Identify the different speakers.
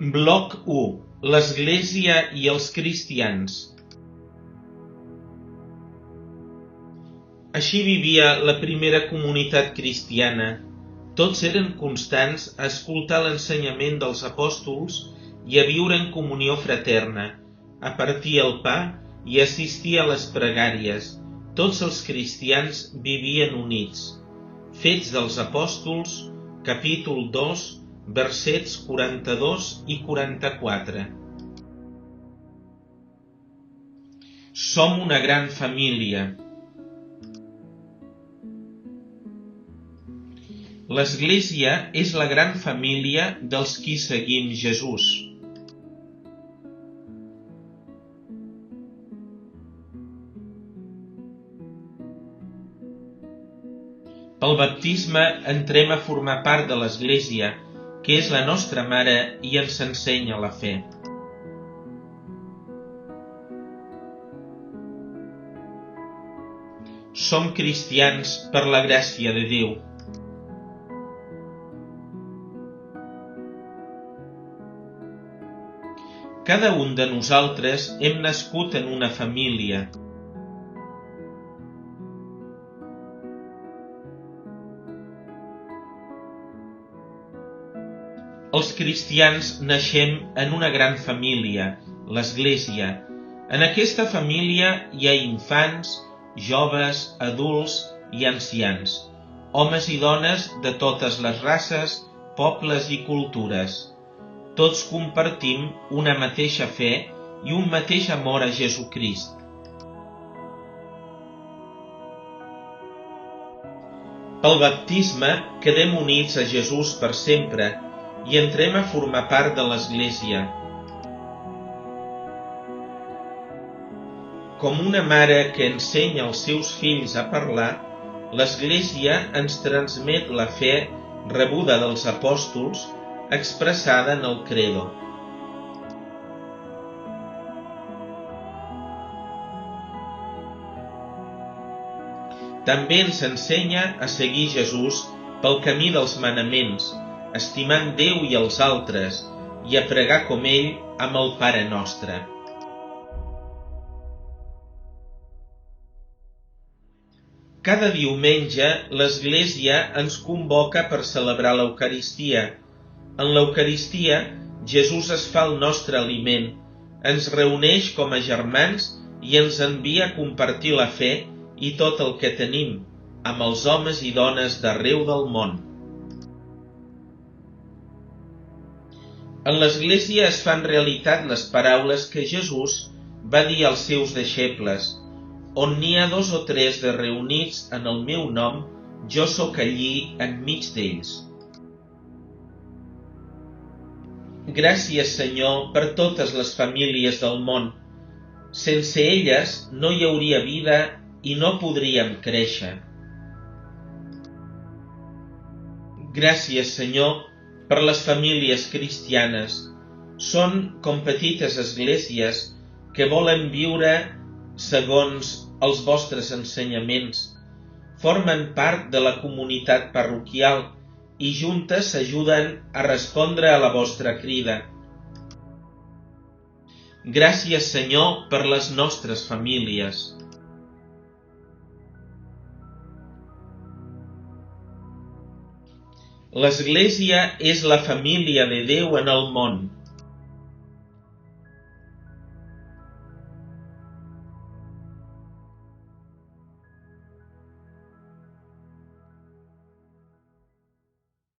Speaker 1: Bloc 1. L'Església i els cristians. Així vivia la primera comunitat cristiana. Tots eren constants a escoltar l'ensenyament dels apòstols i a viure en comunió fraterna, a partir el pa i assistir a les pregàries. Tots els cristians vivien units. Fets dels Apòstols, capítol 2, versets 42 i 44. Som una gran família. L'Església és la gran família dels qui seguim Jesús. Pel baptisme entrem a formar part de l'Església, que és la nostra mare i ens ensenya la fe. Som cristians per la gràcia de Déu. Cada un de nosaltres hem nascut en una família. Els cristians naixem en una gran família, l'Església. En aquesta família hi ha infants, joves, adults i ancians, homes i dones de totes les races, pobles i cultures. Tots compartim una mateixa fe i un mateix amor a Jesucrist. Pel baptisme quedem units a Jesús per sempre i entrem a formar part de l'Església. Com una mare que ensenya els seus fills a parlar, l'Església ens transmet la fe rebuda dels apòstols expressada en el credo. També ens ensenya a seguir Jesús pel camí dels manaments, estimant Déu i els altres, i a pregar com ell amb el Pare Nostre. Cada diumenge l'Església ens convoca per celebrar l'Eucaristia. En l'Eucaristia, Jesús es fa el nostre aliment, ens reuneix com a germans i ens envia a compartir la fe i tot el que tenim amb els homes i dones d'arreu del món. En l'Església es fan realitat les paraules que Jesús va dir als seus deixebles: on n'hi ha 2 o 3 de reunits en el meu nom, jo sóc allí enmig d'ells. Gràcies, Senyor, per totes les famílies del món. Sense elles no hi hauria vida i no podríem créixer. Gràcies, Senyor, per les famílies cristianes. Són com petites esglésies que volen viure segons els vostres ensenyaments. Formen part de la comunitat parroquial i juntes s'ajuden a respondre a la vostra crida. Gràcies, Senyor, per les nostres famílies. L'Església és la família de Déu en el món.